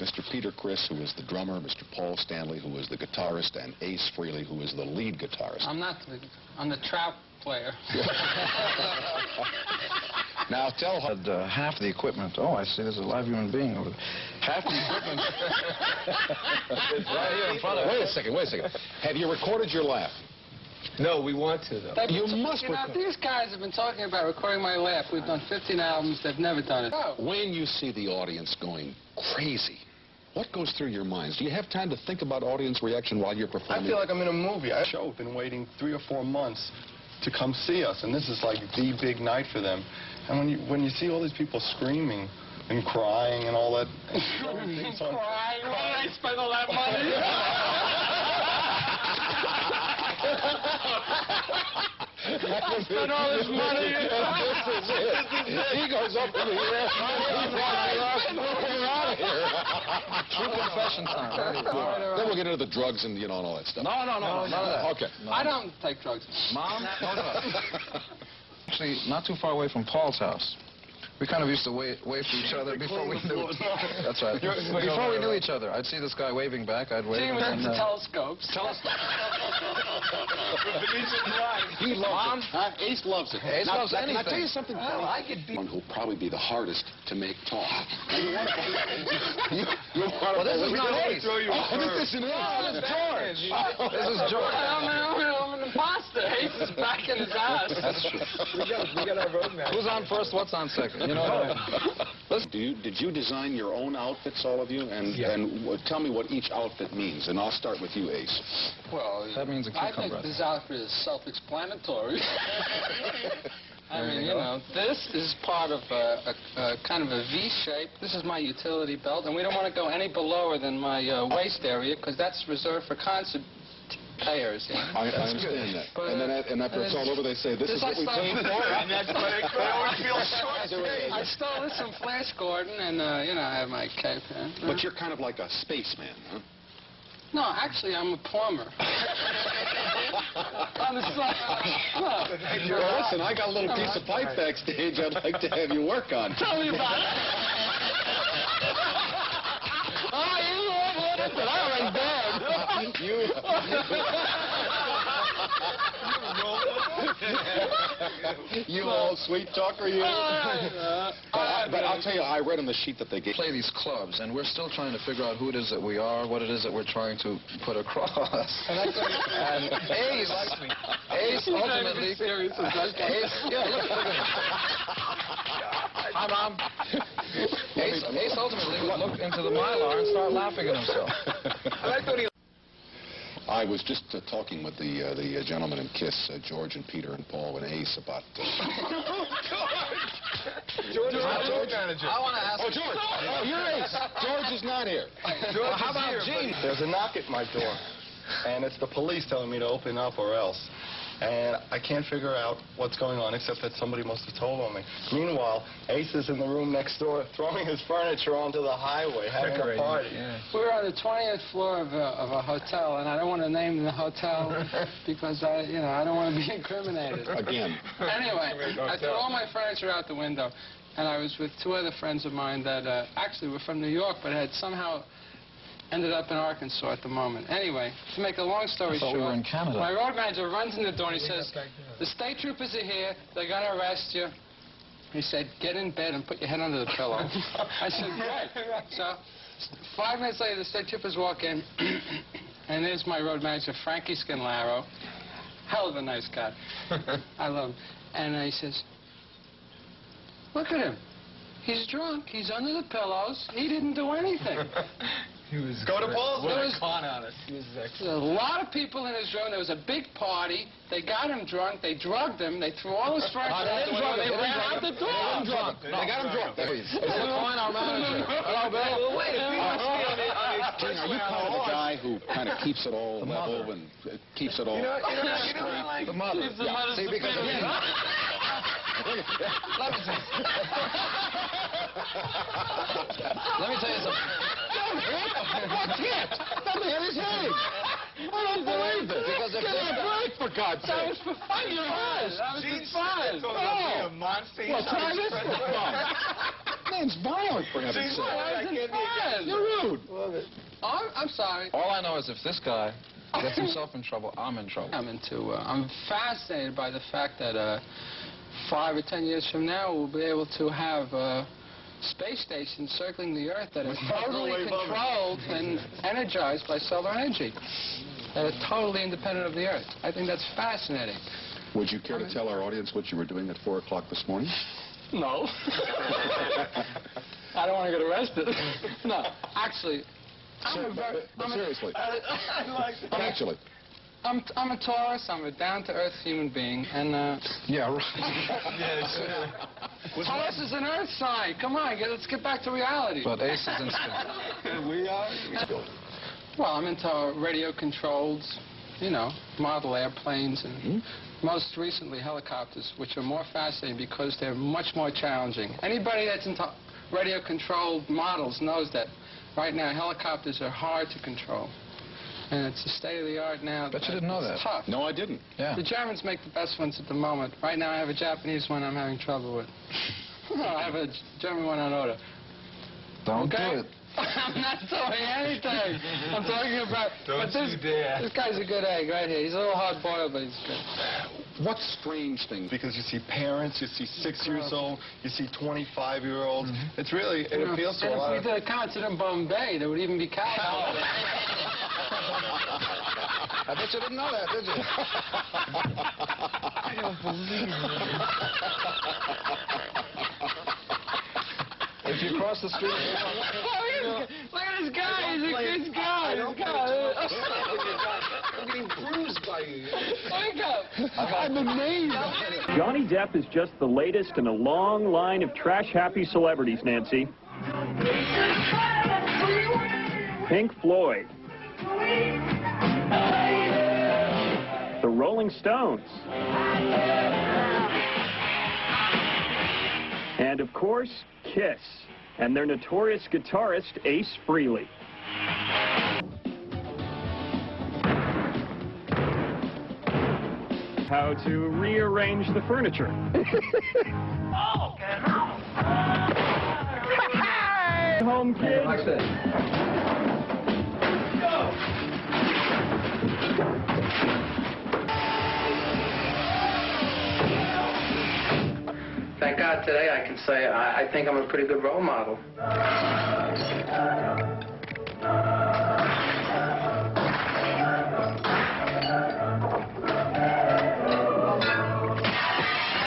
Mr. Peter Criss, who is the drummer, Mr. Paul Stanley, who is the guitarist, and Ace Frehley, who is the lead guitarist. I'm the trout player. Now tell her. Half the equipment. Oh, I see. There's a live human being over there. Half the equipment. It's right here in front of us. Wait a second. Have you recorded your laugh? No, we want to, though. You must record. These guys have been talking about recording my laugh. We've done 15 albums. They've never done it. When you see the audience going crazy, what goes through your minds? Do you have time to think about audience reaction while you're performing? I feel like I'm in a movie. I've been waiting 3 or 4 months to come see us, and this is like the big night for them. And when you see all these people screaming and crying and all that... Crying? Why did I spend all that money? I spent all this money. This is it. He goes up to the air. We're out of here. True confession time. Then we'll get into the drugs and, and all that stuff. No, none of that. Okay. No. I don't take drugs. Mom? No drugs. Actually, not too far away from Paul's house. We kind of used to wave for each other before we knew each other. That's right. Before we knew each other, I'd see this guy waving back, I'd wave. See, we went to telescopes. He loves it. Ace loves it. Ace loves anything. Can I tell you something funny? I could be... One who'll probably be the hardest to make talk. Well, this is not Ace. This is George. This is George. I'm an imposter. Ace is back in his ass. That's true. We got our roadmap. Who's on first? What's on second? You know. Listen, did you design your own outfits, all of you? And tell me what each outfit means. And I'll start with you, Ace. Well, that means a I cucumber. think this outfit is self-explanatory. I mean, this is part of a kind of a V shape. This is my utility belt, and we don't want to go any below than my waist area because that's reserved for concert payers. I understand that. But, and after it's all over, they say, this is what we paid for. And that's why they always feel short. I stole this from Flash Gordon, and, I have my cape. But you're kind of like a spaceman, huh? No, actually, I'm a plumber. On the side. Well, listen, I got a little piece of pipe backstage I'd like to have you work on. Tell me about it. Oh, you love it, but I was bad. You old sweet talker, you. But I'll tell you, I read on the sheet that they gave. Play these clubs, and we're still trying to figure out who it is that we are, what it is that we're trying to put across. And Ace ultimately. Ace, yeah, look at him. Hi, Mom. Ace ultimately would look into the Mylar and start laughing at himself. I was just talking with the gentlemen in KISS, George and Peter and Paul and Ace about... George is our road manager. I want to ask... Oh, George! Oh, you're Ace. George is not here. George, how about here, Gene? There's a knock at my door, and it's the police telling me to open up or else. And I can't figure out what's going on, except that somebody must have told on me. Meanwhile, Ace is in the room next door, throwing his furniture onto the highway, having a party. Yeah. We were on the 20th floor of a hotel, and I don't want to name the hotel because I don't want to be incriminated. Again. Anyway, I threw all my furniture out the window, and I was with 2 other friends of mine that actually were from New York, but had somehow ended up in Arkansas at the moment. Anyway, to make a long story short, we were in Canada. My road manager runs in the door and he says, the state troopers are here, they're going to arrest you. He said, get in bed and put your head under the pillow. I said, great. So 5 minutes later, the state troopers walk in, and there's my road manager, Frankie Scanlaro. Hell of a nice guy. I love him. And he says, look at him. He's drunk. He's under the pillows. He didn't do anything. Go to Paul's. What a con on us. There was a lot of people in his room. There was a big party. They got him drunk. They drugged him. They threw all his furniture out the window. They ran out the door. They got him drunk. Please. It's the coin, our manager. Hello, Bill. Well, wait, if we must be on the Are you kind of the guy who kind of keeps it all level and keeps it all... You know what I like? The mother. Yeah. See, because again... Let me tell you something. What's it? The man is hitting. I don't believe it. Because if Get a break, for God's sake. That was for fun. That was for fun. Well, try this for fun. No, Brian's violent, for heaven's sake. I wasn't fun. You're rude. I'm sorry. All I know is if this guy gets himself in trouble, I'm in trouble. I'm fascinated by the fact that 5 or 10 years from now we'll be able to have a space station circling the Earth that is totally controlled and energized by solar energy. That are totally independent of the Earth. I think that's fascinating. Would you care to tell our audience what you were doing at 4 o'clock this morning? No. I don't want to get arrested. No, actually, Seriously. Actually. I'm a Taurus. I'm a down-to-earth human being, and Yeah, right. Taurus is an Earth sign. Come on, let's get back to reality. But Ace is instant. We are. Well, I'm into radio-controlled, model airplanes, and most recently helicopters, which are more fascinating because they're much more challenging. Anybody that's into radio-controlled models knows that right now helicopters are hard to control. And it's the state-of-the-art now. Bet you didn't know that. It's tough. No, I didn't. Yeah. The Germans make the best ones at the moment. Right now I have a Japanese one I'm having trouble with. I have a German one on order. Don't do it. I'm not doing anything. I'm talking about... This guy's a good egg right here. He's a little hard-boiled, but he's good. What strange things? Because you see parents, you see 6 years old, you see 25-year-olds. It's really, it appeals to a lot And of... if we did a concert in Bombay, there would even be cows. I bet you didn't know that, did you? I don't believe If you cross the street... Look at this guy. He's a good guy. I'm getting bruised by you. Wake up. I'm amazed. Johnny Depp is just the latest in a long line of trash-happy celebrities, Nancy. Pink Floyd. The Rolling Stones. And, of course, Kiss and their notorious guitarist, Ace Frehley. How to rearrange the furniture. Home kids. Like this. Thank God today I can say I think I'm a pretty good role model.